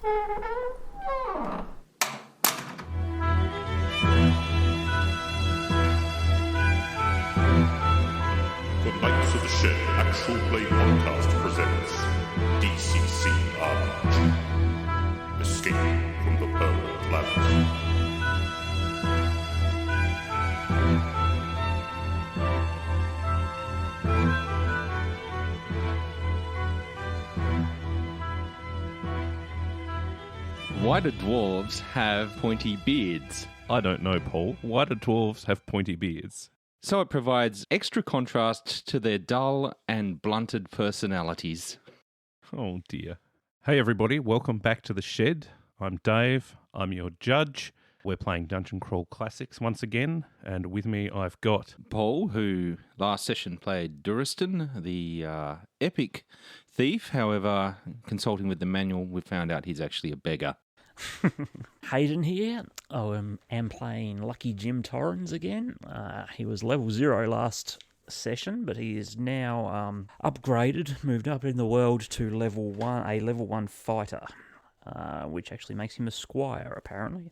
The Knights of the Shed Actual Play Podcast presents DCC RPG. Escape from the Pearl Labyrinth. Why do dwarves have pointy beards? I don't know, Paul. Why do dwarves have pointy beards? So it provides extra contrast to their dull and blunted personalities. Oh dear. Hey everybody, welcome back to the shed. I'm Dave. I'm your judge. We're playing Dungeon Crawl Classics once again, and with me I've got Paul, who last session played Duristan, the epic thief. However, consulting with the manual, we found out he's actually a beggar. Haydn here. I am playing Lucky Jim Torrins again. He was level 0 last session, but he is now upgraded, moved up in the world to level 1, a level 1 fighter, which actually makes him a squire, apparently.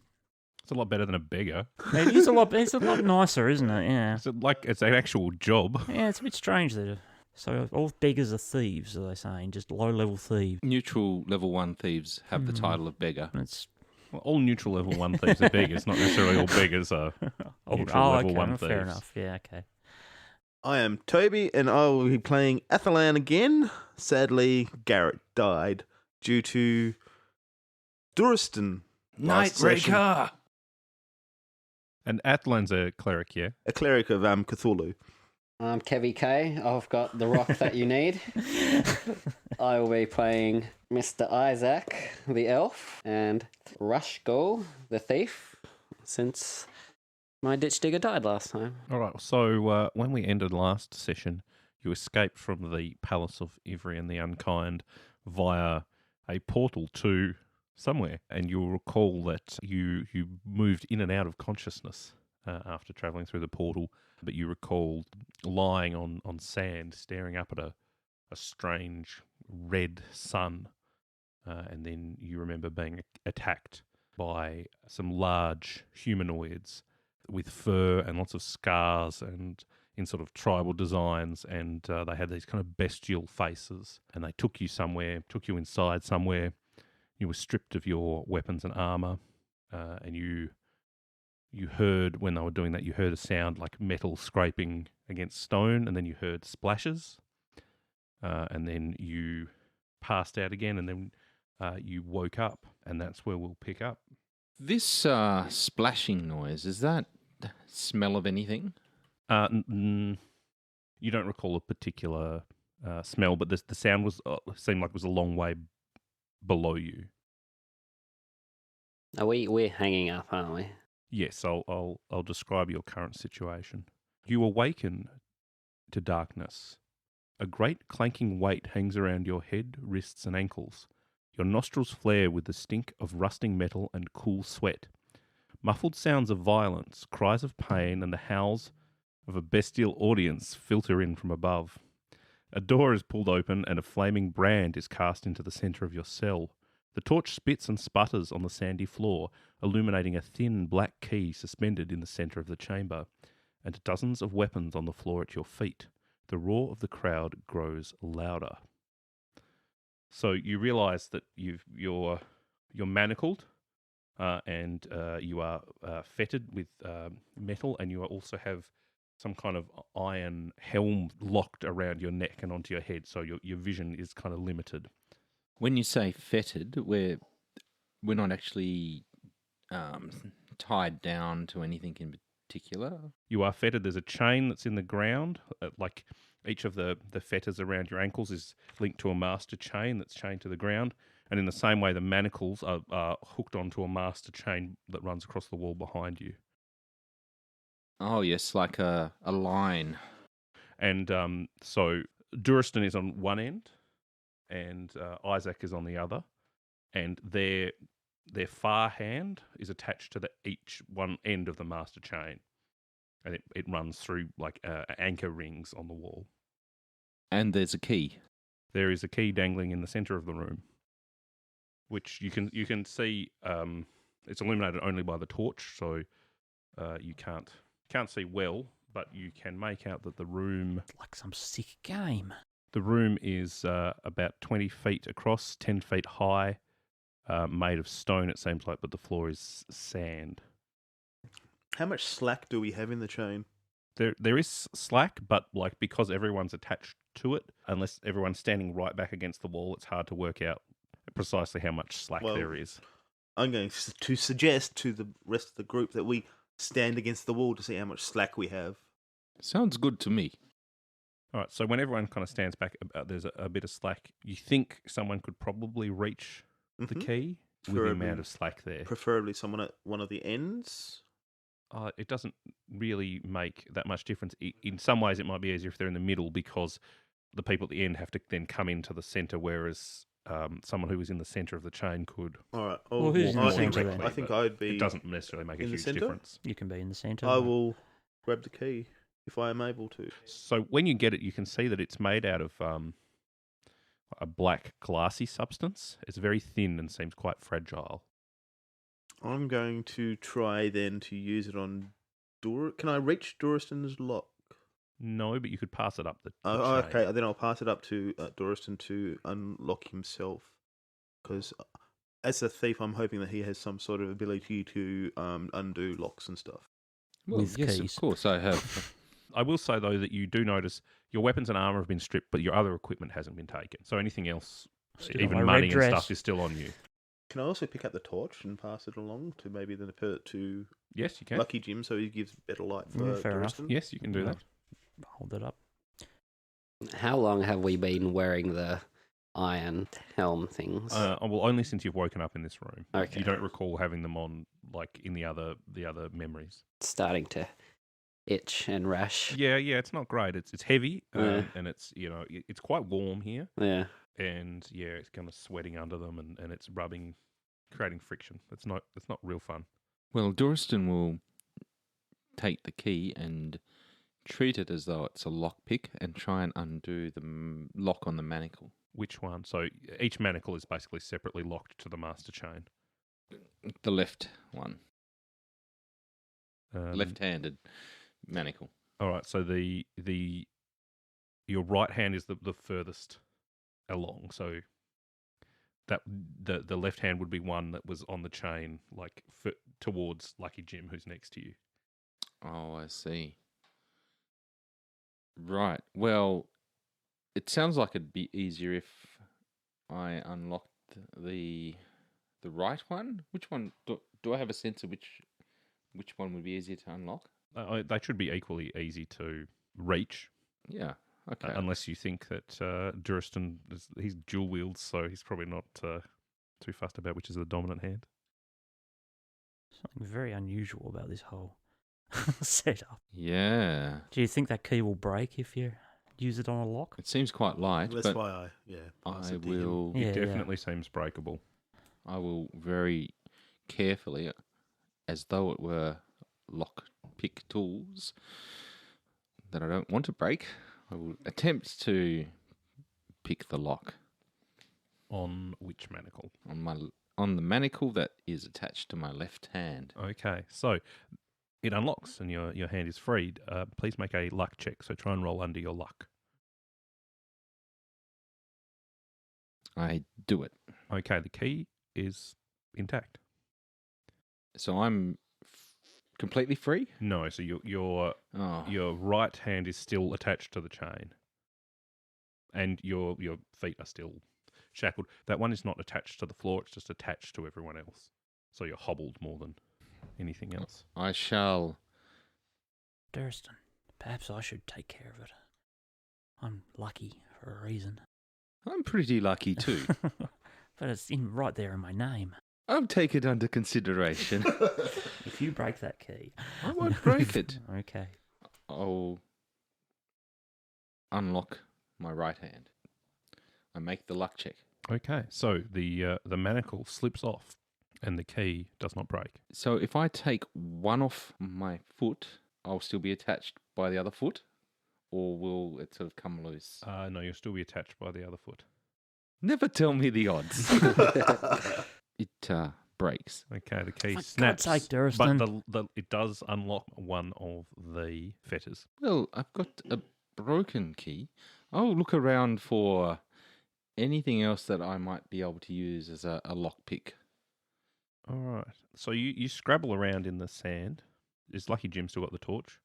it's a lot better than a beggar. It is a lot. It's a lot nicer, isn't it? Yeah. It's an actual job. Yeah, it's a bit strange that. So all beggars are thieves, are they saying? Just low-level thieves. Neutral level 1 thieves have the title of beggar. It's Well, all neutral level 1 thieves are beggars, not necessarily all beggars are neutral level okay, 1 well, thieves. fair enough. Yeah, okay. I am Toby, and I will be playing Athalan again. Sadly, Garrett died due to Duristan Nightraker! And Athalan's a cleric, yeah? a cleric of Cthulhu. I'm Kevy K. I've got the rock that you need. I will be playing Mr. Issac, the elf, and Roscoe, the thief, since my ditch digger died last time. All right, so when we ended last session, you escaped from the Palace of Ivrian the Unkind via a portal to somewhere, and you'll recall that you moved in and out of consciousness after travelling through the portal, but you recalled lying on sand, staring up at a strange red sun, and then you remember being attacked by some large humanoids with fur and lots of scars and in sort of tribal designs, and they had these kind of bestial faces, and they took you somewhere, inside somewhere. You were stripped of your weapons and armour, and you heard, when they were doing that, you heard a sound like metal scraping against stone, and then you heard splashes, and then you passed out again, and then you woke up, and that's where we'll pick up. This splashing noise, is that smell of anything? You don't recall a particular smell, but the sound seemed like it was a long way below you. We're hanging up, aren't we? Yes, I'll describe your current situation. You awaken to darkness. A great clanking weight hangs around your head, wrists, and ankles. Your nostrils flare with the stink of rusting metal and cool sweat. Muffled sounds of violence, cries of pain, and the howls of a bestial audience filter in from above. A door is pulled open and a flaming brand is cast into the centre of your cell. The torch spits and sputters on the sandy floor, illuminating a thin black key suspended in the centre of the chamber, and dozens of weapons on the floor at your feet. The roar of the crowd grows louder. So you realise that you're manacled, and you are fettered with metal, and you also have some kind of iron helm locked around your neck and onto your head, so your vision is kind of limited. When you say fettered, we're not actually tied down to anything in particular. You are fettered. There's a chain that's in the ground, like each of the fetters around your ankles is linked to a master chain that's chained to the ground, and in the same way the manacles are hooked onto a master chain that runs across the wall behind you. Oh yes, like a line. And so Duristan is on one end, and Issac is on the other, and their far hand is attached to each one end of the master chain, and it runs through like anchor rings on the wall. And there's a key. There is a key dangling in the centre of the room. which you can see. It's illuminated only by the torch, so you can't see well, but you can make out that the room Like some sick game. is about 20 feet across, 10 feet high, made of stone. It seems like, but the floor is sand. How much slack do we have in the chain? There is slack, but like because everyone's attached to it, unless everyone's standing right back against the wall, it's hard to work out precisely how much slack Well, there is. I'm going to suggest to the rest of the group that we stand against the wall to see how much slack we have. Sounds good to me. All right, so when everyone kind of stands back, there's a bit of slack. You think someone could probably reach the Mhm. key with the amount of slack there. Preferably someone at one of the ends. It doesn't really make that much difference. In some ways, it might be easier if they're in the middle because the people at the end have to then come into the centre, whereas someone who was in the centre of the chain could. All right. Well, who's in I the think, centre then? I think I'd be. It doesn't necessarily make a in the huge centre? difference. You can be in the centre. I will grab the key if I am able to. So when you get it, you can see that it's made out of a black glassy substance. It's very thin and seems quite fragile. I'm going to try then to use it on Can I reach Duristan's lock? No, but you could pass it up the Oh, chain. okay. Then I'll pass it up to Duristan to unlock himself. Because as a thief, I'm hoping that he has some sort of ability to undo locks and stuff. Well, With yes, keys. of course I have. I will say, though, that you do notice your weapons and armour have been stripped, but your other equipment hasn't been taken. So anything else, Still even my red money and dress. stuff, is still on you. Can I also pick up the torch and pass it along to maybe to Yes, you can. Lucky Jim so he gives better light for Yeah, fair enough. Duristan? Yes, you can do that. Hold it up. How long have we been wearing the iron helm things? Well, only since you've woken up in this room. Okay. You don't recall having them on, like, in the other memories. It's starting to itch and rash. Yeah, it's not great. It's heavy, Yeah. and it's it's quite warm here, Yeah. and yeah, it's kind of sweating under them, and it's rubbing, creating friction. It's not real fun. Well, Duristan will take the key and treat it as though it's a lockpick and try and undo the lock on the manacle. Which one? So each manacle is basically separately locked to the master chain. The left one. Um, Left-handed manacle. All right. So your right hand is the furthest along. So that the left hand would be one that was on the chain, like towards Lucky Jim, who's next to you. Oh, I see. Right. Well, it sounds like it'd be easier if I unlocked the right one. Which one? Do I have a sense of which one would be easier to unlock? They should be equally easy to reach, Yeah. Okay. unless you think that Duristan he's dual wields, so he's probably not too fussed about which is the dominant hand. Something very unusual about this whole setup. Yeah. Do you think that key will break if you use it on a lock? It seems quite light, That's but why pass I it to him. will. Yeah, It definitely seems breakable. I will very carefully, as though it were lock pick tools that I don't want to break, I will attempt to pick the lock On which manacle? on the manacle that is attached to my left hand. Okay, so it unlocks and your hand is freed. Please make a luck check. So try and roll under your luck. I do it. Okay, the key is intact. So I'm completely free? No, so your right hand is still attached to the chain, and your feet are still shackled. That one is not attached to the floor; it's just attached to everyone else. So you're hobbled more than anything else. I shall. Duristan, perhaps I should take care of it. I'm lucky for a reason. I'm pretty lucky too. But it's right there in my name. I'll take it under consideration. If you break that key... I won't break it. Okay. I'll unlock my right hand. I make the luck check. Okay, so the manacle slips off, and the key does not break. So if I take one off my foot, I'll still be attached by the other foot? Or will it sort of come loose? No, you'll still be attached by the other foot. Never tell me the odds. it breaks. Okay, the key For snaps. God's sake, but Duristan. it does unlock one of the fetters. Well, I've got a broken key. I'll look around for anything else that I might be able to use as a lockpick. All right. So you scrabble around in the sand. Is Lucky Jim still got the torch?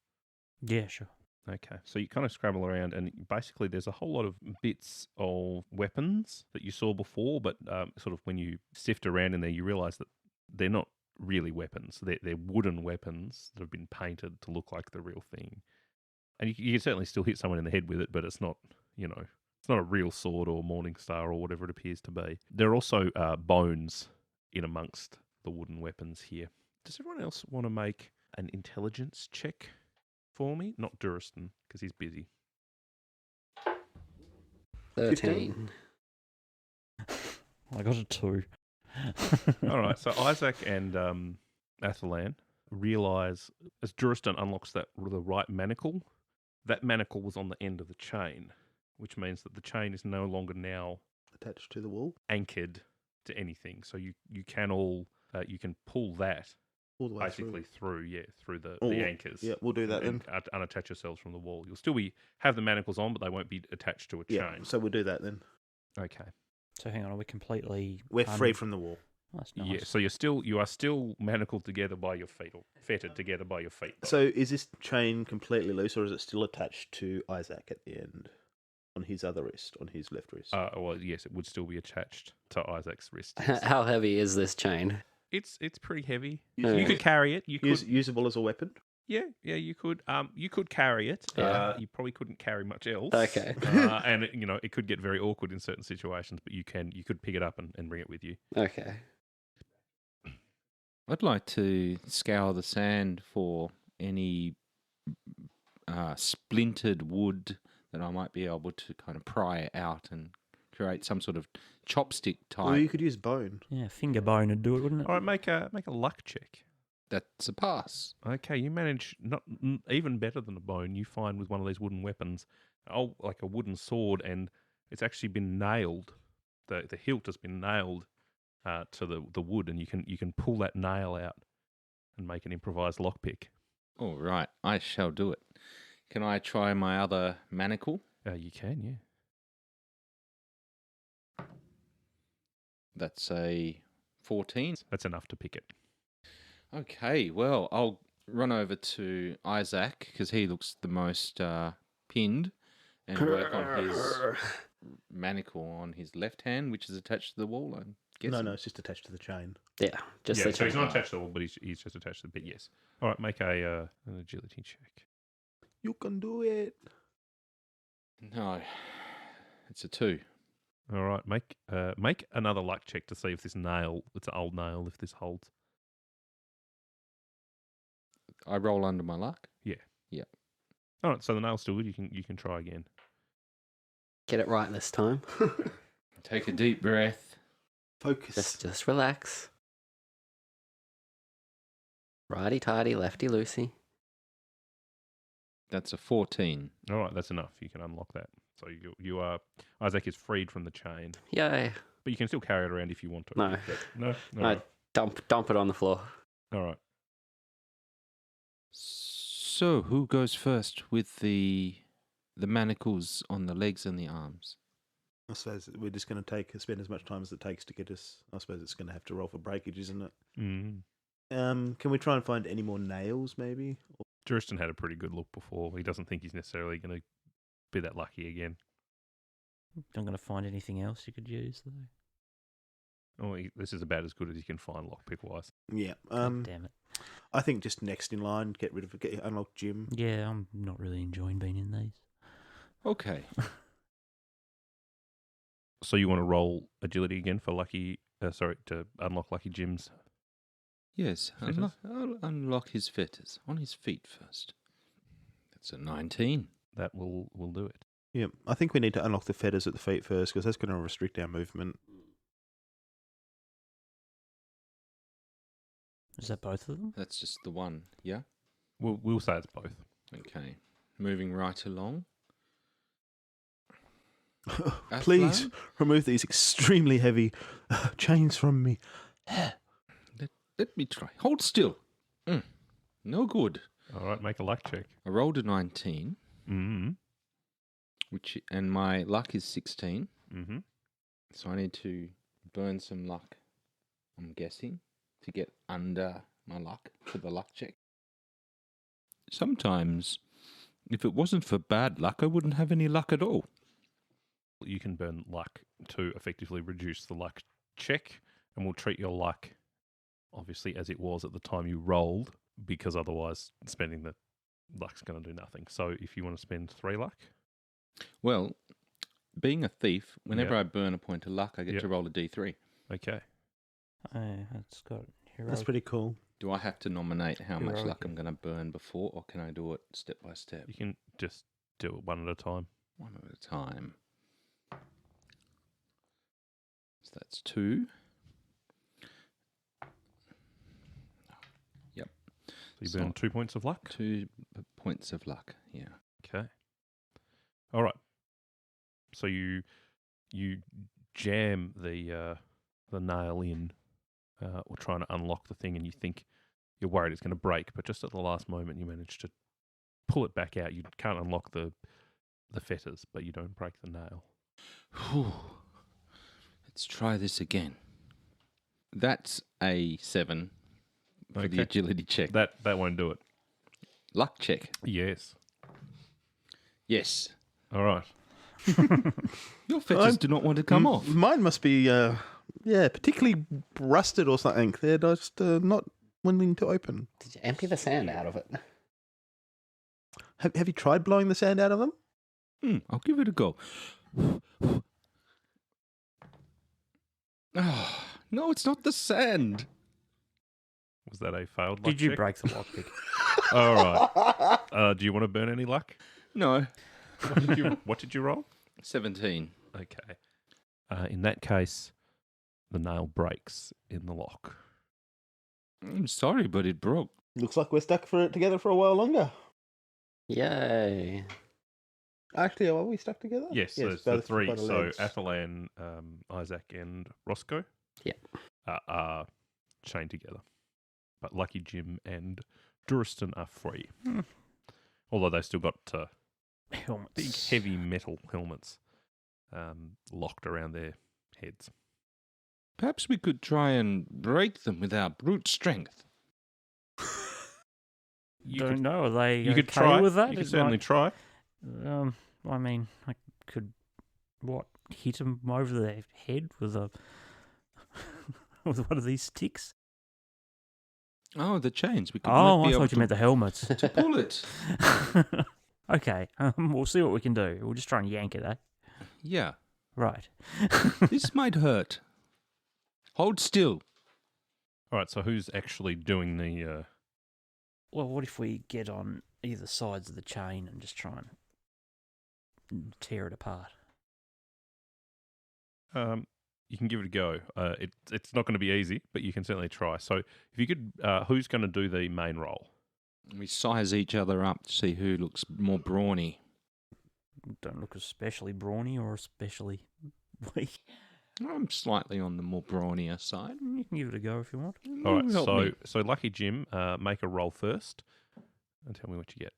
Yeah, sure. Okay. So you kind of scrabble around, and basically there's a whole lot of bits of weapons that you saw before, but sort of when you sift around in there, you realise that they're not really weapons. They're wooden weapons that have been painted to look like the real thing. And you can certainly still hit someone in the head with it, but it's not, it's not a real sword or morning star or whatever it appears to be. There are also bones in amongst the wooden weapons here. Does everyone else want to make an intelligence check for me? Not Duristan, because he's busy. 13. I got a 2. All right, so Issac and Athalan realise as Duristan unlocks the right manacle, that manacle was on the end of the chain, which means that the chain is no longer now Attached to the wall. anchored to anything. So you can you can pull that All the way basically through the Oh, anchors. Yeah, we'll do that then. and unattach yourselves from the wall. You'll still have the manacles on, but they won't be attached to a Yeah, chain. so we'll do that then. Okay. So hang on, are we completely... We're free from the wall. That's nice. Yeah. So you are still manacled together by your feet, or fettered together by your feet. So is this chain completely loose, or is it still attached to Isaac at the end? On his other wrist, on his left wrist. Well, yes, it would still be attached to Isaac's wrist. How heavy is this chain? It's pretty heavy. Yeah. You could carry it. You could, Usable as a weapon? yeah, you could. You could carry it. Yeah. You probably couldn't carry much else. Okay. And it could get very awkward in certain situations, but you could pick it up and bring it with you. Okay. I'd like to scour the sand for any splintered wood that I might be able to kind of pry out and create some sort of chopstick type. Or you could use bone. Yeah, finger bone would do it, wouldn't it? All right, make a luck check. That's a pass. Okay, you manage not even better than a bone. You find with one of these wooden weapons, like a wooden sword, and it's actually been nailed. The hilt has been nailed to the wood, and you can pull that nail out and make an improvised lockpick. All right, I shall do it. Can I try my other manacle? You can, yeah. That's a 14. That's enough to pick it. Okay, well, I'll run over to Isaac because he looks the most pinned and work on his manacle on his left hand, which is attached to the wall, I'm guessing. No, it's just attached to the chain. Yeah, just Yeah, the so he's chain. not attached to the wall, but he's just attached to the bit, yes. All right, make an agility check. You can do it. No, it's a 2. All right, make another luck check to see if it's an old nail, if this holds. I roll under my luck. All right, so the nail's still good. You can try again. Get it right this time. Take a deep breath. Focus. Just relax. Righty tighty, lefty loosey. That's a 14. All right, that's enough. You can unlock that. So you are Isaac is freed from the chain, Yay. but you can still carry it around if you want to. No. No. All No. right. Dump it on the floor. All right. So, who goes first with the manacles on the legs and the arms? I suppose we're just going to spend as much time as it takes to get us. I suppose it's going to have to roll for breakage, isn't it? Mm. Can we try and find any more nails, maybe? Duristan had a pretty good look before. He doesn't think he's necessarily going to be that lucky again. Not going to find anything else you could use, though. Oh, this is about as good as you can find lockpick wise. Yeah. God damn it. I think just next in line, get rid of it, unlock Jim. Yeah, I'm not really enjoying being in these. Okay. So you want to roll agility again for to unlock Lucky Jim's? Yes, Fetters? I'll unlock his fetters on his feet first. That's a 19. That will do it. Yeah, I think we need to unlock the fetters at the feet first because that's going to restrict our movement. Is that both of them? That's just the one, yeah? We'll say it's both. Okay. Moving right along. Please Athalan? remove these extremely heavy chains from me. Let me try. Hold still. No good. All right, make a luck check. I rolled a 19, Mm-hmm. and my luck is 16. Mm-hmm. So I need to burn some luck, I'm guessing, to get under my luck for the luck check. Sometimes, if it wasn't for bad luck, I wouldn't have any luck at all. You can burn luck to effectively reduce the luck check, and we'll treat your luck, obviously, as it was at the time you rolled, because otherwise spending the luck's going to do nothing. So if you want to spend 3 luck, Well, being a thief, whenever Yeah. I burn a point of luck, I get Yeah. to roll a d3. okay. It's got heroic. That's pretty cool. Do I have to nominate how much Heroic. luck I'm going to burn before, or can I do it step by step? You can just do it one at a time. One at a time. So that's 2. Yep. So you So- burn 2 points of luck. 2 points of luck, yeah. Okay. All right. So you jam the nail in, or trying to unlock the thing, and you think you're worried it's going to break, but just at the last moment you manage to pull it back out. You can't unlock the fetters, but you don't break the nail. Whew. Let's try this again. That's a 7 for the Okay. agility check. That won't do it. Luck check. Yes. Yes. All right. Your fetters do not want to come off. Mine must be, particularly rusted or something. They're just not willing to open. Did you empty the sand out of it? Have you tried blowing the sand out of them? I'll give it a go. Oh, no, it's not the sand. Was that a failed luck Did you check? break the lockpick? All right. Do you want to burn any luck? No. What did you roll? 17. Okay. In that case, the nail breaks in the lock. I'm sorry, but it broke. Looks like we're stuck together for a while longer. Yay. Actually, are we stuck together? Yes, so it's by the 3. by the So legs. Athalan, Issac, and Roscoe are chained together. But Lucky Jim and Duristan are free. Although they've still got big Helmets. heavy metal helmets locked around their heads. Perhaps we could try and break them with our brute strength. Don't know. Are they You okay could try. with that? You could It certainly might- try. I mean, I could hit them over the head with a with one of these sticks. Oh, the chains. We could Oh, be I able thought you meant the helmets. to pull it. Okay, we'll see what we can do. We'll just try and yank it, eh? Yeah. Right. This might hurt. Hold still. All right, so who's actually doing the... Well, what if we get on either sides of the chain and just try and tear it apart? You can give it a go. It's not going to be easy, but you can certainly try. So if you could... who's going to do the main role? We size each other up to see who looks more brawny. Don't look especially brawny or especially weak. I'm slightly on the more brawnier side. You can give it a go if you want. All right, Help me. so Lucky Jim, make a roll first and tell me what you get.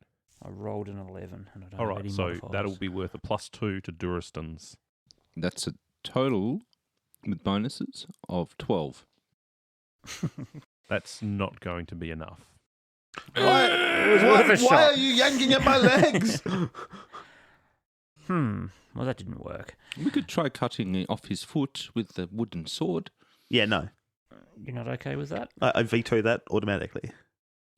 I rolled an 11 and I don't All have right, any so modifiers. that'll be worth a +2 to Duristan's. That's a total with bonuses of 12. That's not going to be enough. Worth a shot. are you yanking at my legs? Well, that didn't work. We could try cutting it off his foot with the wooden sword. Yeah, no. You're not okay with that? I veto that automatically.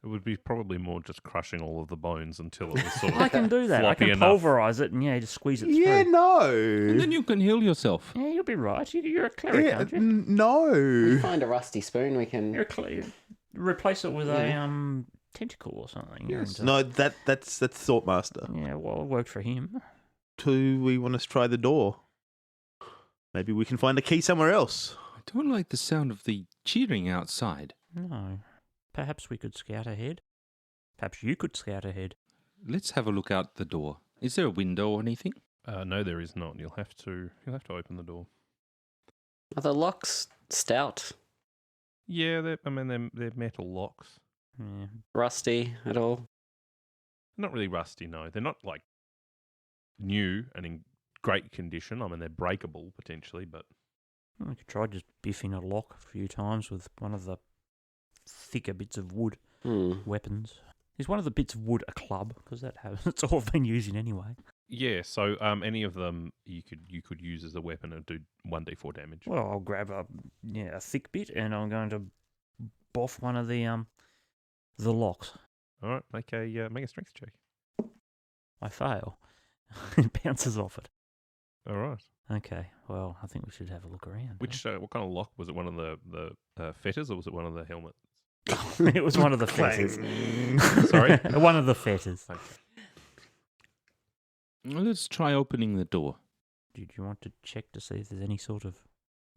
It would be probably more just crushing all of the bones until it was sort I of... can do that. I Floppy can enough. pulverize it and just squeeze it Yeah, through. no. And then you can heal yourself. Yeah, you'll be right. You're a cleric, Yeah, aren't you? no. Find a rusty spoon, we can... You're a cleric. Replace it with a tentacle or something. You're Yes. into- No, that's Thoughtmaster. Yeah, well, it worked for him. Do we want to try the door? Maybe we can find a key somewhere else. I don't like the sound of the cheering outside. No. Perhaps we could scout ahead. Perhaps you could scout ahead. Let's have a look out the door. Is there a window or anything? No, there is not. You'll have to open the door. Are the locks stout? Yeah, they're metal locks. Yeah. Rusty at all? Not really rusty, no. They're not like new and in great condition. I mean, they're breakable potentially, but I could try just biffing a lock a few times with one of the thicker bits of wood weapons. Is one of the bits of wood a club? Because that's all I've been using anyway. yeah. So any of them you could use as a weapon and do 1d4 damage. Well, I'll grab a thick bit and I'm going to boff one of the locks. All right, make a strength check. I fail. It bounces off it. All right. Okay, well, I think we should have a look around. Which what kind of lock was it? One of the fetters, or was it one of the helmets? It was one of the fetters. Sorry, One of the fetters. Okay. Let's try opening the door. Did you want to check to see if there's any sort of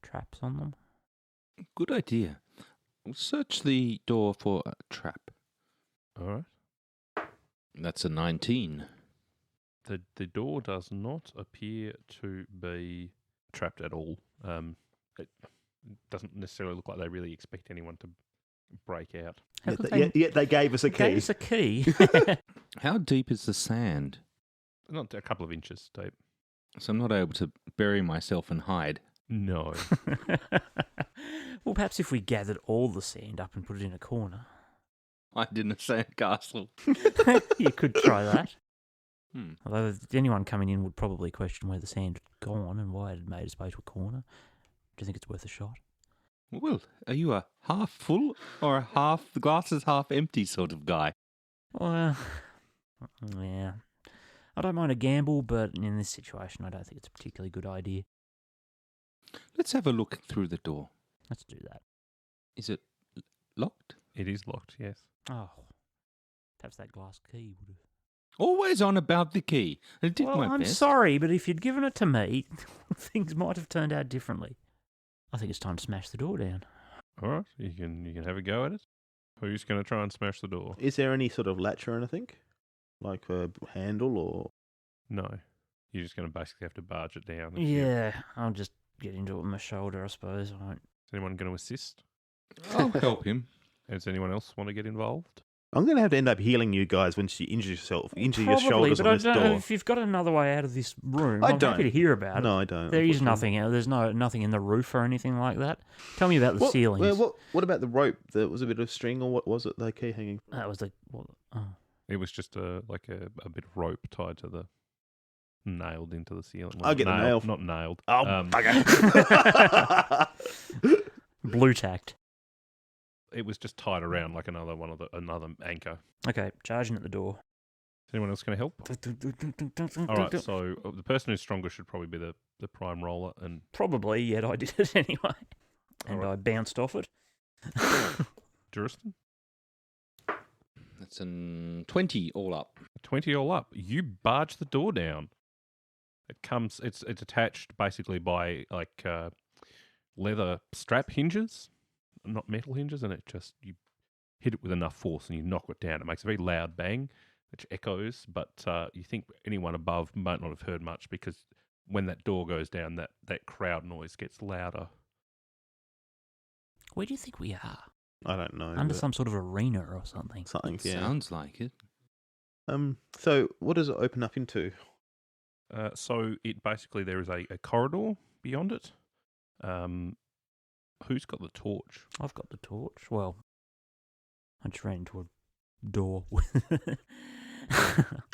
traps on them? Good idea. Search the door for a trap. All right. That's a 19. The door does not appear to be trapped at all. It doesn't necessarily look like they really expect anyone to break out. How could Yet they gave us a key. Gave us a key. How deep is the sand? Not a couple of inches deep. So I'm not able to bury myself and hide. No. Well, perhaps if we gathered all the sand up and put it in a corner. Hide in a sand castle. You could try that. Hmm. Although anyone coming in would probably question where the sand had gone and why it had made its way to a corner. Do you think it's worth a shot? Well, are you a half full or a half the glass is half empty sort of guy? Well, yeah. I don't mind a gamble, but in this situation, I don't think it's a particularly good idea. Let's have a look through the door. Let's do that. Is it locked? It is locked, yes. Oh, perhaps that glass key would have. Always on about the key. I did Well, my I'm best. sorry, but if you'd given it to me, things might have turned out differently. I think it's time to smash the door down. All right, you can have a go at it. Who's going to try and smash the door? Is there any sort of latch or anything? Like a handle or... No. You're just going to basically have to barge it down. Yeah, I'll just get into it with my shoulder, I suppose. I won't. Is anyone going to assist? I'll help him. Does anyone else want to get involved? I'm going to have to end up healing you guys once you injure yourself, injure your Probably, shoulders but on I this don't know door. if you've got another way out of this room. I I'm don't. happy to hear about it. No, I don't. There is unfortunately. nothing. There's nothing in the roof or anything like that. Tell me about the ceilings. What about the rope? There was a bit of string, or what was it? The key hanging. That was the. Oh. It was just a bit of rope tied to the... nailed into the ceiling. I'll get the nail. Not nailed. Oh, bugger. Blue tacked. It was just tied around like another anchor. Okay, charging at the door. Is anyone else going to help? All right, so the person who's stronger should probably be the prime roller, and Probably, yet I did it anyway. And Alright. I bounced off it. Duristan, That's a 20 all up. 20 all up. You barge the door down. It's attached basically by like leather strap hinges, not metal hinges, and you hit it with enough force and you knock it down. It makes a very loud bang, which echoes, but you think anyone above might not have heard much because when that door goes down, that crowd noise gets louder. Where do you think we are? I don't know. Under but some sort of arena or something. something. Yeah. Sounds like it. So what does it open up into? So it basically there is a corridor beyond it. Who's got the torch? I've got the torch. Well, I just ran into a door.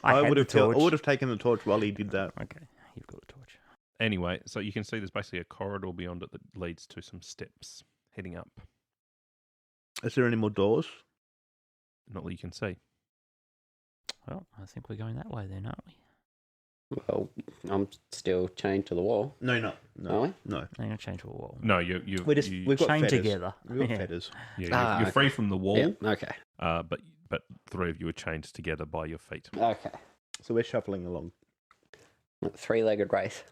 I had would the have. torch. I would have taken the torch while he did that. Okay, you've got the torch. Anyway, so you can see there's basically a corridor beyond it that leads to some steps heading up. Is there any more doors? Not that you can see. Well, I think we're going that way then, aren't we? Well, I'm still chained to the wall. No, Are no, we? no. I'm going to change to a wall. No, we've We've got chained fetters. together. We've got Yeah. fetters. you're okay. free from the wall, Yeah. Okay. but three of you are chained together by your feet. Okay. So we're shuffling along. Three-legged race.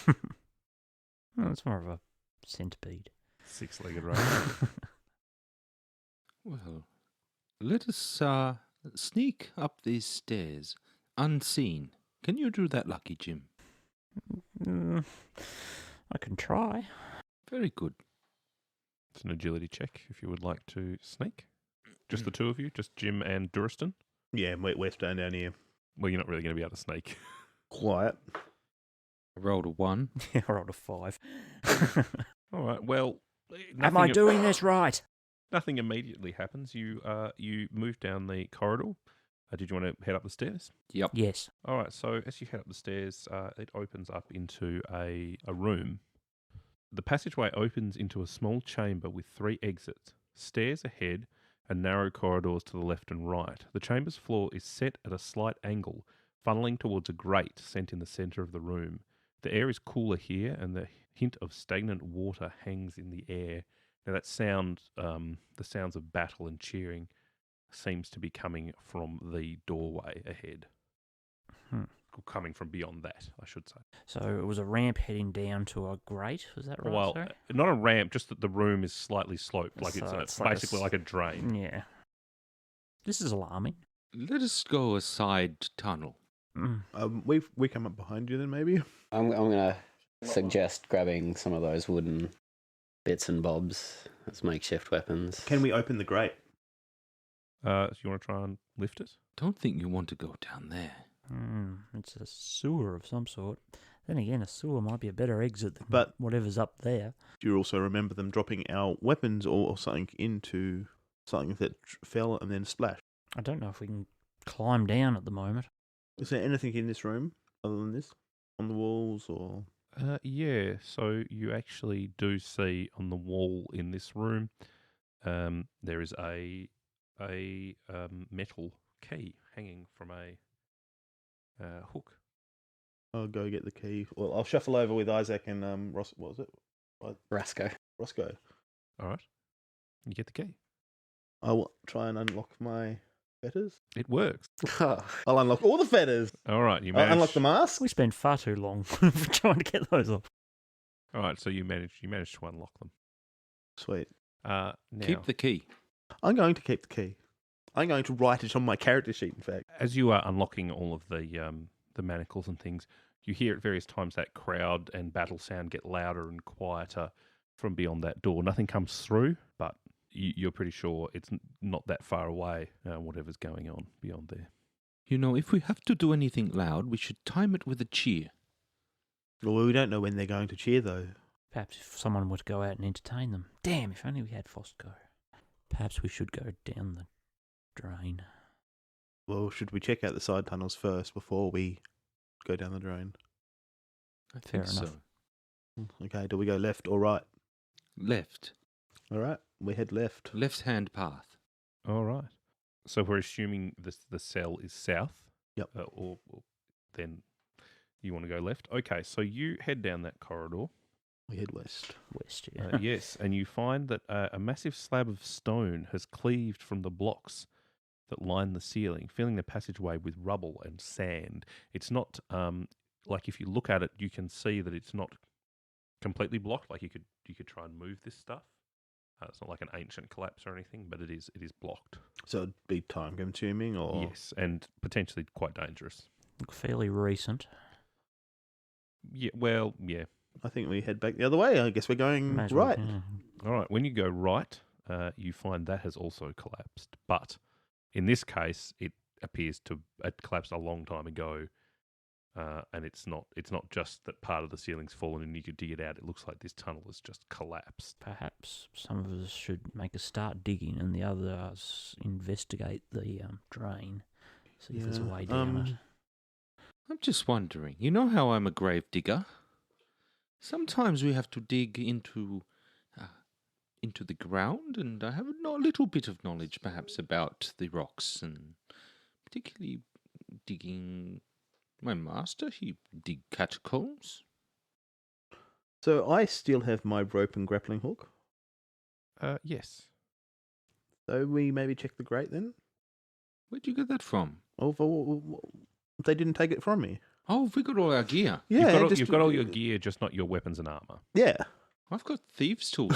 Well, it's more of a centipede. Six-legged race. Well, let us sneak up these stairs unseen. Can you do that, Lucky Jim? I can try. Very good. It's an agility check if you would like to sneak. Just the two of you, just Jim and Duristan. Yeah, we're staying down here. Well, you're not really going to be able to sneak. Quiet. I rolled a 1. Yeah, I rolled a 5. All right. Well, Am I doing this right? Nothing immediately happens. You move down the corridor. Did you want to head up the stairs? Yep. Yes. All right. So as you head up the stairs, it opens up into a room. The passageway opens into a small chamber with 3 exits, stairs ahead, and narrow corridors to the left and right. The chamber's floor is set at a slight angle, funneling towards a grate sent in the centre of the room. The air is cooler here, and the hint of stagnant water hangs in the air. Now that sound, the sounds of battle and cheering, seems to be coming from the doorway ahead. Coming from beyond that, I should say. So it was a ramp heading down to a grate, was that right? Well, sir? not a ramp, just that the room is slightly sloped, like So it's it's like a basically like a drain. Yeah. This is alarming. Let us go a side tunnel. We come up behind you then, maybe? I'm going to suggest grabbing some of those wooden bits and bobs as makeshift weapons. Can we open the grate? So you want to try and lift it? Don't think you want to go down there. It's a sewer of some sort. Then again, a sewer might be a better exit than But- whatever's up there. Do you also remember them dropping our weapons or something into something that fell and then splashed? I don't know if we can climb down at the moment. Is there anything in this room other than this? On the walls or... Yeah, so you actually do see on the wall in this room, there is a metal key hanging from a hook. I'll go get the key. Well, I'll shuffle over with Isaac and What was it? Roscoe. Roscoe. All right, you get the key. I'll try and unlock my fetters. It works. I'll unlock all the fetters. All right, you I'll manage. unlock the mask. We spent far too long trying to get those off. All right, so you manage to unlock them. Sweet. Now, Keep the key. I'm going to keep the key. I'm going to write it on my character sheet, in fact. as you are unlocking all of the manacles and things, you hear at various times that crowd and battle sound get louder and quieter from beyond that door. Nothing comes through, but you're pretty sure it's not that far away, whatever's going on beyond there. You know, if we have to do anything loud, we should time it with a cheer. Well, we don't know when they're going to cheer, though. Perhaps if someone were to go out and entertain them. Damn, if only we had Fosco. Perhaps we should go down the drain. Well, should we check out the side tunnels first before we go down the drain? I think Fair enough. so. Okay, do we go left or right? Left. All right, we head left. Left-hand path. All right. So we're assuming the cell is south. Yep. Or then you want to go left. Okay, so you head down that corridor. We head west. West, yeah. Yes, and you find that a massive slab of stone has cleaved from the blocks that line the ceiling, filling the passageway with rubble and sand. It's not like if you look at it, you can see that it's not completely blocked. Like you could try and move this stuff. It's not like an ancient collapse or anything, but it is blocked. So it'd be time consuming or... Yes, and potentially quite dangerous. Look fairly recent. Yeah, well, yeah. I think we head back the other way. I guess we're going May as well, right. yeah. All right, when you go right, you find that has also collapsed. But in this case, it appears to have collapsed a long time ago, and it's not just that part of the ceiling's fallen and you could dig it out. It looks like this tunnel has just collapsed. Perhaps some of us should make a start digging and the others investigate the drain. See if there's a way down it. I'm just wondering, you know how I'm a grave digger? Sometimes we have to dig into the ground, and I have a little bit of knowledge perhaps about the rocks, and particularly digging. My master, he dig catacombs. So I still have my rope and grappling hook. Yes. So we maybe check the grate then? Where'd you get that from? Oh, they didn't take it from me. Oh, we got all our gear. Yeah, You've got all your gear, just not your weapons and armor. Yeah. I've got thieves' tools.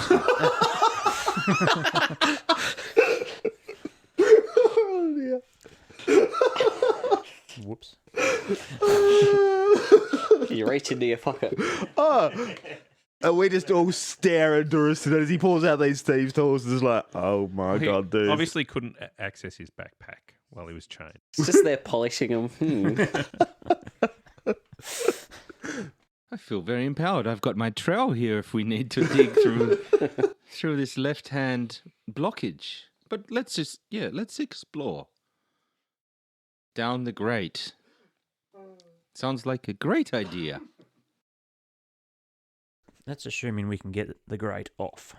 Oh, dear. Whoops. You reach into your pocket. Oh, And we just all stare at Duristan as he pulls out these thieves' tools and is like, oh my He god, dude. obviously couldn't access his backpack while he was chained. It's just there polishing them. I feel very empowered. I've got my trowel here if we need to dig through this left-hand blockage. But let's explore. Down the grate. Sounds like a great idea. That's assuming we can get the grate off.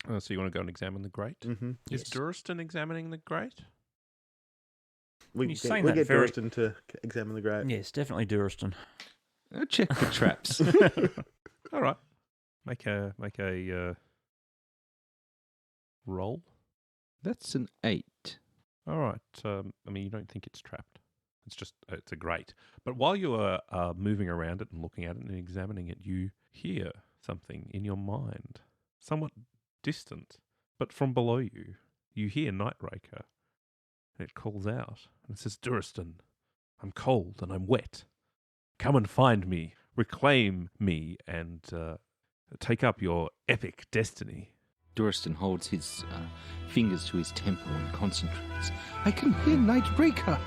Oh, so you want to go and examine the grate? Mm-hmm. Is Yes. Duristan examining the grate? We You're get, saying we that get very- Duristan to examine the grate. Yes, definitely Duristan. I'll check for traps. All right. Make a roll. That's an 8. All right. I mean, you don't think it's trapped. It's just it's a grate. But while you are moving around it and looking at it and examining it, you hear something in your mind, somewhat distant, but from below you. You hear Nightraker, and it calls out and it says, "Duristan, I'm cold and I'm wet. Come and find me, reclaim me, and take up your epic destiny." Duristan holds his fingers to his temple and concentrates. I can hear Nightraker.